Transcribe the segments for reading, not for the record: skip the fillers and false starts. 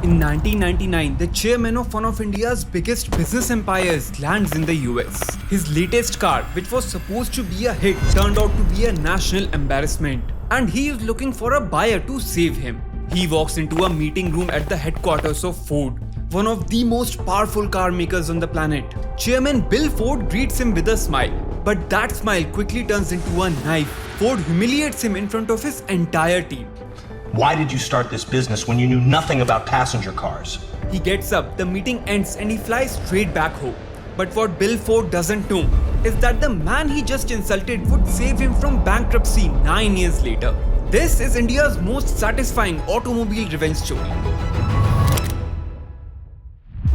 In 1999, the chairman of one of India's biggest business empires lands in the US. His latest car, which was supposed to be a hit, turned out to be a national embarrassment. And he is looking for a buyer to save him. He walks into a meeting room at the headquarters of Ford, one of the most powerful car makers on the planet. Chairman Bill Ford greets him with a smile, but that smile quickly turns into a knife. Ford humiliates him in front of his entire team. Why did you start this business when you knew nothing about passenger cars? He gets up, the meeting ends, and he flies straight back home. But what Bill Ford doesn't know is that the man he just insulted would save him from bankruptcy 9 years later. This is India's most satisfying automobile revenge story.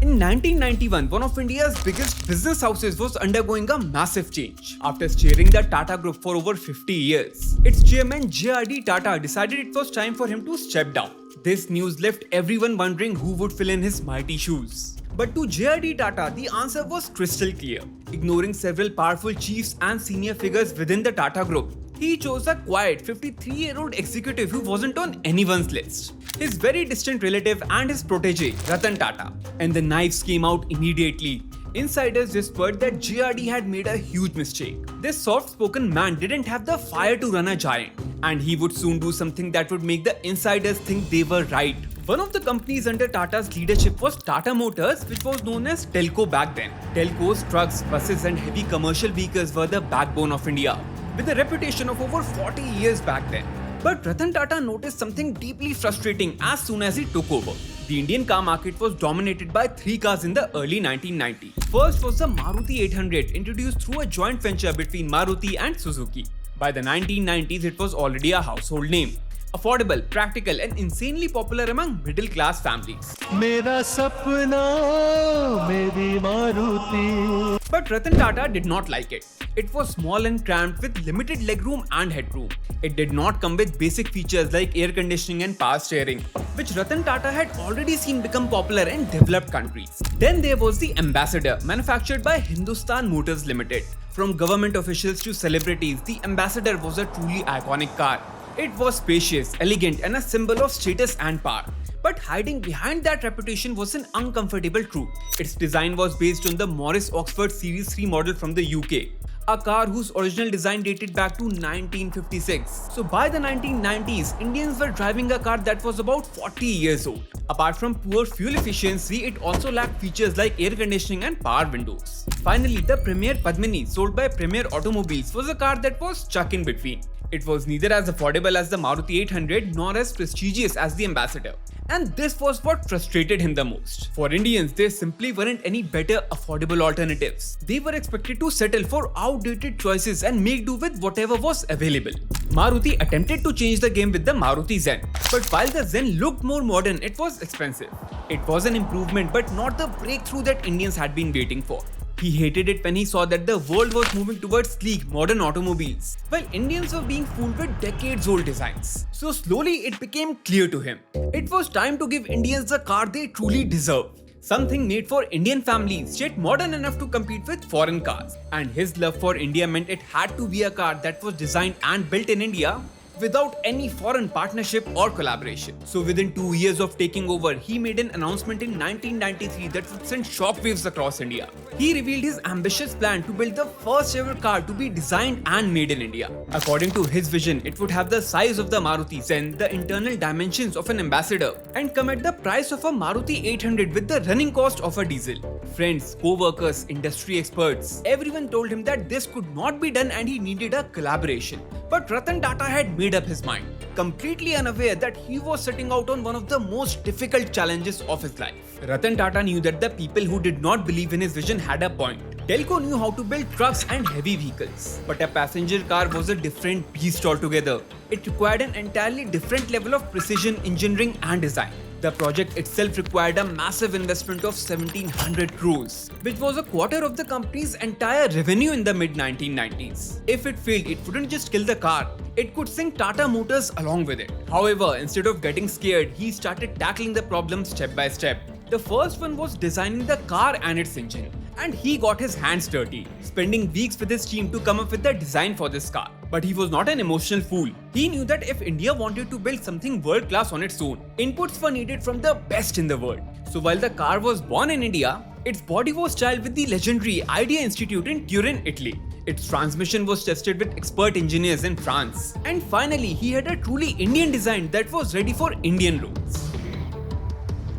In 1991, one of India's biggest business houses was undergoing a massive change. After steering the Tata Group for over 50 years, its chairman J.R.D. Tata decided it was time for him to step down. This news left everyone wondering who would fill in his mighty shoes. But to J.R.D. Tata, the answer was crystal clear. Ignoring several powerful chiefs and senior figures within the Tata Group, he chose a quiet 53-year-old executive who wasn't on anyone's list. His very distant relative and his protege, Ratan Tata. And the knives came out immediately. Insiders whispered that JRD had made a huge mistake. This soft-spoken man didn't have the fire to run a giant, and he would soon do something that would make the insiders think they were right. One of the companies under Tata's leadership was Tata Motors, which was known as Telco back then. Telcos, trucks, buses and heavy commercial vehicles were the backbone of India, with a reputation of over 40 years back then. But Ratan Tata noticed something deeply frustrating as soon as he took over. The Indian car market was dominated by 3 cars in the early 1990s. First was the Maruti 800, introduced through a joint venture between Maruti and Suzuki. By the 1990s, it was already a household name. Affordable, practical and insanely popular among middle-class families. Mera sapna, meri Maruti. But Ratan Tata did not like it. It was small and cramped with limited legroom and headroom. It did not come with basic features like air conditioning and power steering, which Ratan Tata had already seen become popular in developed countries. Then there was the Ambassador, manufactured by Hindustan Motors Limited. From government officials to celebrities, the Ambassador was a truly iconic car. It was spacious, elegant and a symbol of status and power. But hiding behind that reputation was an uncomfortable truth. Its design was based on the Morris Oxford Series 3 model from the UK, a car whose original design dated back to 1956. So by the 1990s, Indians were driving a car that was about 40 years old. Apart from poor fuel efficiency, it also lacked features like air conditioning and power windows. Finally, the Premier Padmini, sold by Premier Automobiles, was a car that was stuck in between. It was neither as affordable as the Maruti 800 nor as prestigious as the Ambassador. And this was what frustrated him the most. For Indians, there simply weren't any better affordable alternatives. They were expected to settle for outdated choices and make do with whatever was available. Maruti attempted to change the game with the Maruti Zen. But while the Zen looked more modern, it was expensive. It was an improvement but not the breakthrough that Indians had been waiting for. He hated it when he saw that the world was moving towards sleek, modern automobiles, while Indians were being fooled with decades-old designs. So slowly it became clear to him. It was time to give Indians the car they truly deserve. Something made for Indian families, yet modern enough to compete with foreign cars. And his love for India meant it had to be a car that was designed and built in India, without any foreign partnership or collaboration. So within 2 years of taking over, he made an announcement in 1993 that would send shockwaves across India. He revealed his ambitious plan to build the first ever car to be designed and made in India. According to his vision, it would have the size of the Maruti Zen, the internal dimensions of an Ambassador, and come at the price of a Maruti 800 with the running cost of a diesel. Friends, co-workers, industry experts, everyone told him that this could not be done and he needed a collaboration. But Ratan Tata had made up his mind, completely unaware that he was setting out on one of the most difficult challenges of his life. Ratan Tata knew that the people who did not believe in his vision had a point. Telco knew how to build trucks and heavy vehicles, but a passenger car was a different beast altogether. It required an entirely different level of precision, engineering and design. The project itself required a massive investment of 1700 crores, which was a quarter of the company's entire revenue in the mid-1990s. If it failed, it wouldn't just kill the car, it could sink Tata Motors along with it. However, instead of getting scared, he started tackling the problem step by step. The first one was designing the car and its engine. And he got his hands dirty, spending weeks with his team to come up with the design for this car. But he was not an emotional fool. He knew that if India wanted to build something world class on its own, inputs were needed from the best in the world. So while the car was born in India, its body was trialed with the legendary Idea Institute in Turin, Italy. Its transmission was tested with expert engineers in France. And finally, he had a truly Indian design that was ready for Indian roads.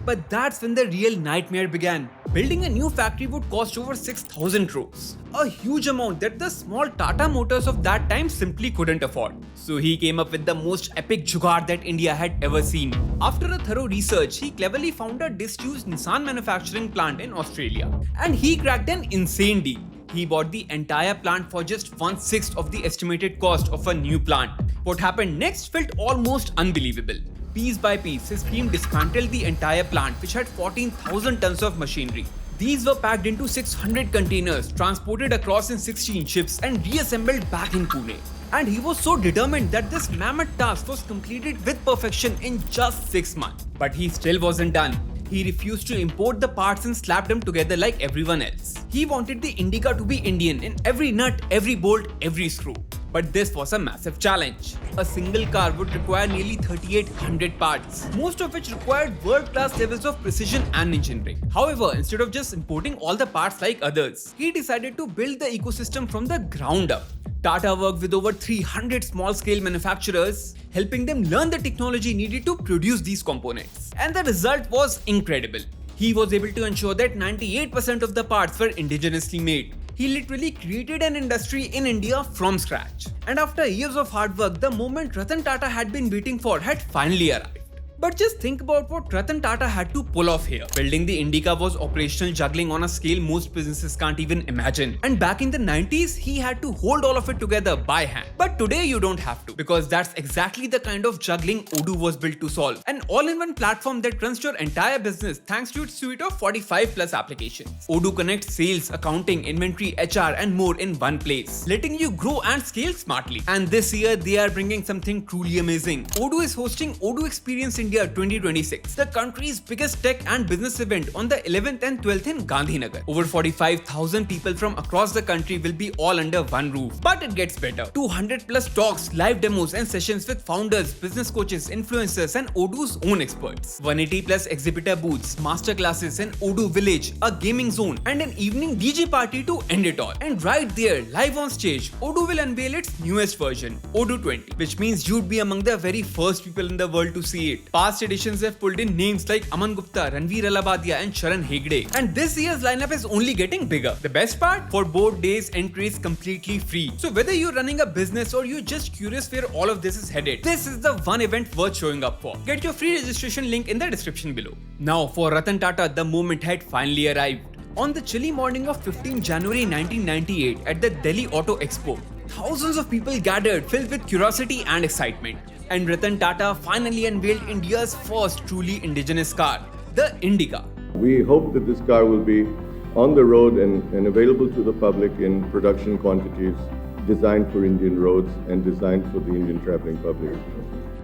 But that's when the real nightmare began. Building a new factory would cost over 6,000 crores. A huge amount that the small Tata Motors of that time simply couldn't afford. So he came up with the most epic jugaad that India had ever seen. After a thorough research, he cleverly found a disused Nissan manufacturing plant in Australia. And he cracked an insane deal. He bought the entire plant for just 1/6 of the estimated cost of a new plant. What happened next felt almost unbelievable. Piece by piece, his team dismantled the entire plant, which had 14,000 tons of machinery. These were packed into 600 containers, transported across in 16 ships, and reassembled back in Pune. And he was so determined that this mammoth task was completed with perfection in just 6 months. But he still wasn't done. He refused to import the parts and slap them together like everyone else. He wanted the Indica to be Indian in every nut, every bolt, every screw. But this was a massive challenge. A single car would require nearly 3,800 parts, most of which required world-class levels of precision and engineering. However, instead of just importing all the parts like others, he decided to build the ecosystem from the ground up. Tata worked with over 300 small-scale manufacturers, helping them learn the technology needed to produce these components. And the result was incredible. He was able to ensure that 98% of the parts were indigenously made. He literally created an industry in India from scratch. And after years of hard work, the moment Ratan Tata had been waiting for had finally arrived. But just think about what Ratan Tata had to pull off here. Building the Indica was operational juggling on a scale most businesses can't even imagine. And back in the 90s, he had to hold all of it together by hand. But today you don't have to, because that's exactly the kind of juggling Odoo was built to solve. An all-in-one platform that runs your entire business thanks to its suite of 45 plus applications. Odoo connects sales, accounting, inventory, HR and more in one place, letting you grow and scale smartly. And this year they are bringing something truly amazing. Odoo is hosting Odoo Experience India 2026, the country's biggest tech and business event on the 11th and 12th in Gandhinagar. Over 45,000 people from across the country will be all under one roof. But it gets better. 200 plus talks, live demos and sessions with founders, business coaches, influencers and Odoo's own experts. 180 plus exhibitor booths, masterclasses, an Odoo village, a gaming zone and an evening DJ party to end it all. And right there, live on stage, Odoo will unveil its newest version, Odoo 20, which means you'd be among the very first people in the world to see it. Past editions have pulled in names like Aman Gupta, Ranveer Alabadia and Sharan Hegde. And this year's lineup is only getting bigger. The best part? For both days, entry is completely free. So whether you're running a business or you're just curious where all of this is headed, this is the one event worth showing up for. Get your free registration link in the description below. Now for Ratan Tata, the moment had finally arrived. On the chilly morning of 15 January 1998 at the Delhi Auto Expo, thousands of people gathered filled with curiosity and excitement. And Ratan Tata finally unveiled India's first truly indigenous car, the Indica. We hope that this car will be on the road and available to the public in production quantities, designed for Indian roads and designed for the Indian traveling public.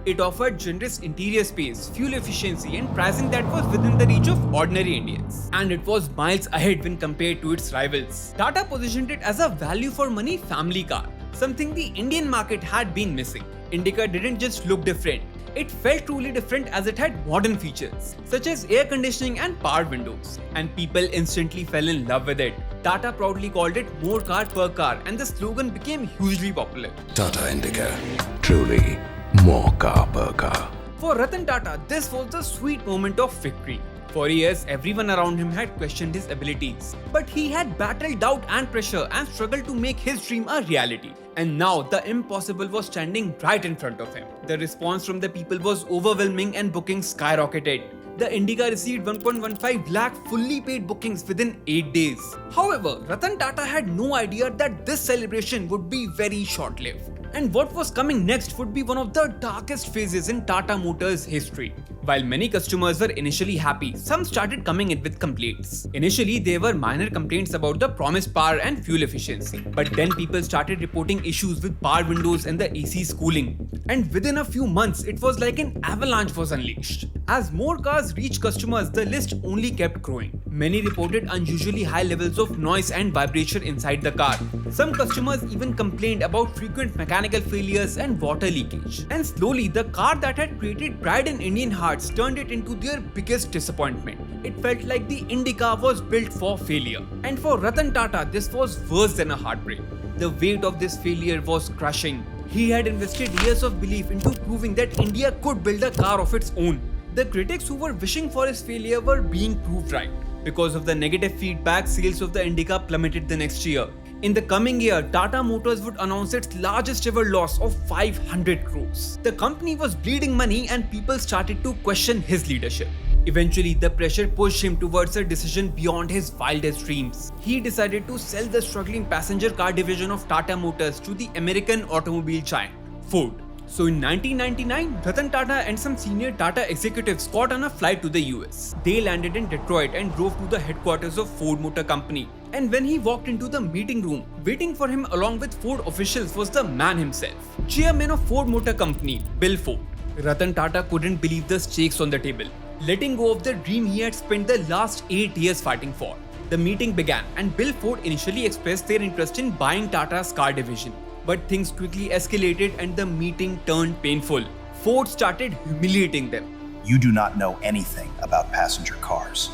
It offered generous interior space, fuel efficiency and pricing that was within the reach of ordinary Indians. And it was miles ahead when compared to its rivals. Tata positioned it as a value for money family car, something the Indian market had been missing. Indica didn't just look different, it felt truly different as it had modern features, such as air conditioning and powered windows. And people instantly fell in love with it. Tata proudly called it more car per car and the slogan became hugely popular. Tata Indica, truly more car per car. For Ratan Tata, this was the sweet moment of victory. For years, everyone around him had questioned his abilities. But he had battled doubt and pressure and struggled to make his dream a reality. And now, the impossible was standing right in front of him. The response from the people was overwhelming and bookings skyrocketed. The Indica received 1.15 lakh fully paid bookings within 8 days. However, Ratan Tata had no idea that this celebration would be very short-lived. And what was coming next would be one of the darkest phases in Tata Motors' history. While many customers were initially happy, some started coming in with complaints. Initially, there were minor complaints about the promised power and fuel efficiency. But then people started reporting issues with power windows and the AC's cooling. And within a few months, it was like an avalanche was unleashed. As more cars reached customers, the list only kept growing. Many reported unusually high levels of noise and vibration inside the car. Some customers even complained about frequent mechanical mechanical failures and water leakage. And slowly, the car that had created pride in Indian hearts turned it into their biggest disappointment. It felt like the Indica was built for failure. And for Ratan Tata, this was worse than a heartbreak. The weight of this failure was crushing. He had invested years of belief into proving that India could build a car of its own. The critics who were wishing for his failure were being proved right. Because of the negative feedback, sales of the Indica plummeted the next year. In the coming year, Tata Motors would announce its largest ever loss of 500 crores. The company was bleeding money and people started to question his leadership. Eventually, the pressure pushed him towards a decision beyond his wildest dreams. He decided to sell the struggling passenger car division of Tata Motors to the American automobile giant, Ford. So in 1999, Ratan Tata and some senior Tata executives got on a flight to the US. They landed in Detroit and drove to the headquarters of Ford Motor Company. And when he walked into the meeting room, waiting for him along with Ford officials was the man himself, chairman of Ford Motor Company, Bill Ford. Ratan Tata couldn't believe the stakes on the table, letting go of the dream he had spent the last 8 years fighting for. The meeting began and Bill Ford initially expressed their interest in buying Tata's car division. But things quickly escalated and the meeting turned painful. Ford started humiliating them. You do not know anything about passenger cars.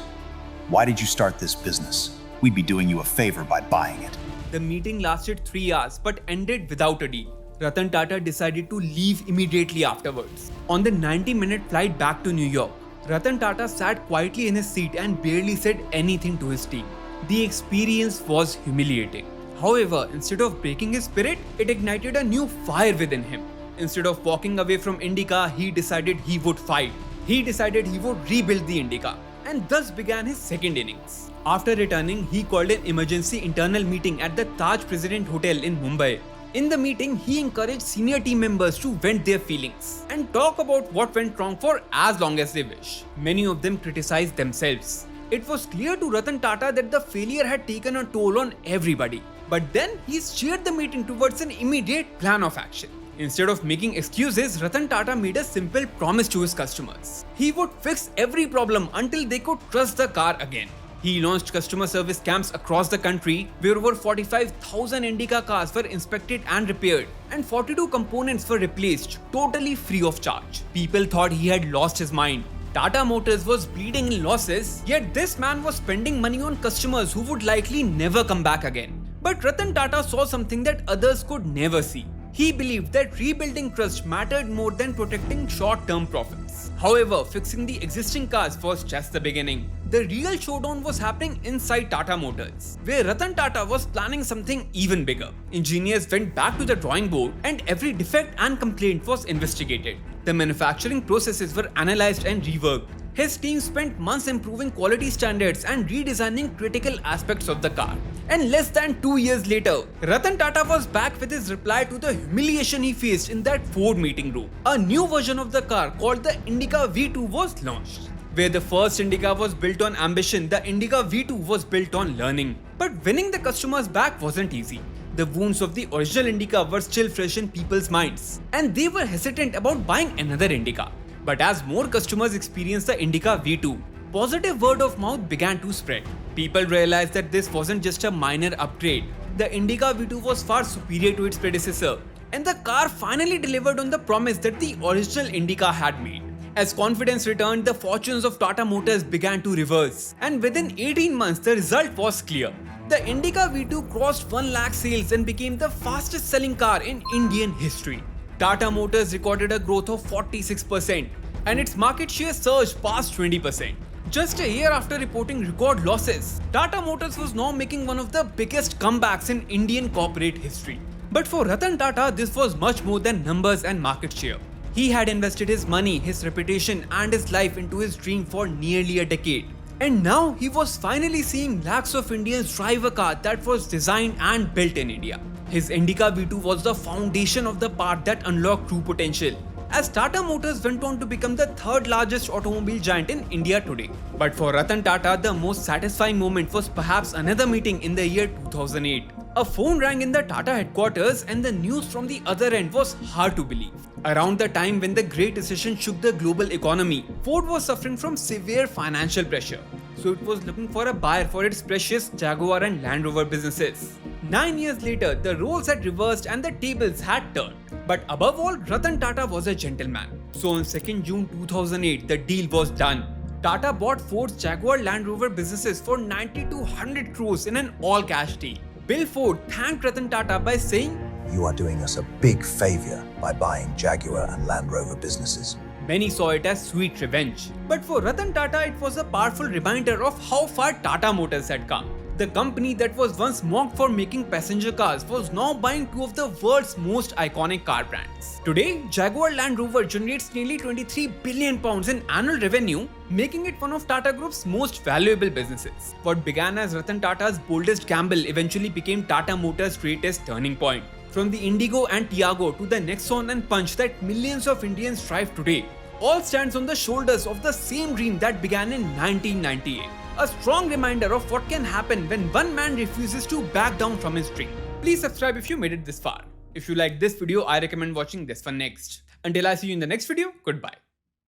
Why did you start this business? We'd be doing you a favor by buying it. The meeting lasted 3 hours but ended without a deal. Ratan Tata decided to leave immediately afterwards. On the 90-minute flight back to New York, Ratan Tata sat quietly in his seat and barely said anything to his team. The experience was humiliating. However, instead of breaking his spirit, it ignited a new fire within him. Instead of walking away from Indica, he decided he would fight. He decided he would rebuild the Indica, and thus began his second innings. After returning, he called an emergency internal meeting at the Taj President Hotel in Mumbai. In the meeting, he encouraged senior team members to vent their feelings and talk about what went wrong for as long as they wish. Many of them criticized themselves. It was clear to Ratan Tata that the failure had taken a toll on everybody. But then he steered the meeting towards an immediate plan of action. Instead of making excuses, Ratan Tata made a simple promise to his customers. He would fix every problem until they could trust the car again. He launched customer service camps across the country where over 45,000 Indica cars were inspected and repaired and 42 components were replaced totally free of charge. People thought he had lost his mind. Tata Motors was bleeding in losses, yet this man was spending money on customers who would likely never come back again. But Ratan Tata saw something that others could never see. He believed that rebuilding trust mattered more than protecting short-term profits. However, fixing the existing cars was just the beginning. The real showdown was happening inside Tata Motors, where Ratan Tata was planning something even bigger. Engineers went back to the drawing board and every defect and complaint was investigated. The manufacturing processes were analyzed and reworked. His team spent months improving quality standards and redesigning critical aspects of the car. And less than 2 years later, Ratan Tata was back with his reply to the humiliation he faced in that Ford meeting room. A new version of the car called the Indica V2 was launched. Where the first Indica was built on ambition, the Indica V2 was built on learning. But winning the customers back wasn't easy. The wounds of the original Indica were still fresh in people's minds, and they were hesitant about buying another Indica. But as more customers experienced the Indica V2, positive word of mouth began to spread. People realized that this wasn't just a minor upgrade. The Indica V2 was far superior to its predecessor, and the car finally delivered on the promise that the original Indica had made. As confidence returned, the fortunes of Tata Motors began to reverse, and within 18 months, the result was clear. The Indica V2 crossed 1 lakh sales and became the fastest selling car in Indian history. Tata Motors recorded a growth of 46%, and its market share surged past 20%. Just a year after reporting record losses, Tata Motors was now making one of the biggest comebacks in Indian corporate history. But for Ratan Tata, this was much more than numbers and market share. He had invested his money, his reputation, and his life into his dream for nearly a decade. And now he was finally seeing lakhs of Indians drive a car that was designed and built in India. His Indica V2 was the foundation of the part that unlocked true potential, as Tata Motors went on to become the third largest automobile giant in India today. But for Ratan Tata, the most satisfying moment was perhaps another meeting in the year 2008. A phone rang in the Tata headquarters and the news from the other end was hard to believe. Around the time when the Great Recession shook the global economy, Ford was suffering from severe financial pressure. So it was looking for a buyer for its precious Jaguar and Land Rover businesses. 9 years later, the roles had reversed and the tables had turned. But above all, Ratan Tata was a gentleman. So on 2nd June 2008, the deal was done. Tata bought Ford's Jaguar Land Rover businesses for 90 to 100 crores in an all-cash deal. Bill Ford thanked Ratan Tata by saying, You are doing us a big favor by buying Jaguar and Land Rover businesses. Many saw it as sweet revenge. But for Ratan Tata, it was a powerful reminder of how far Tata Motors had come. The company that was once mocked for making passenger cars was now buying two of the world's most iconic car brands. Today, Jaguar Land Rover generates nearly £23 billion in annual revenue, making it one of Tata Group's most valuable businesses. What began as Ratan Tata's boldest gamble eventually became Tata Motors' greatest turning point. From the Indigo and Tiago to the Nexon and Punch that millions of Indians drive today, all stands on the shoulders of the same dream that began in 1998. A strong reminder of what can happen when one man refuses to back down from his dream. Please subscribe if you made it this far. If you like this video, I recommend watching this one next. Until I see you in the next video, goodbye.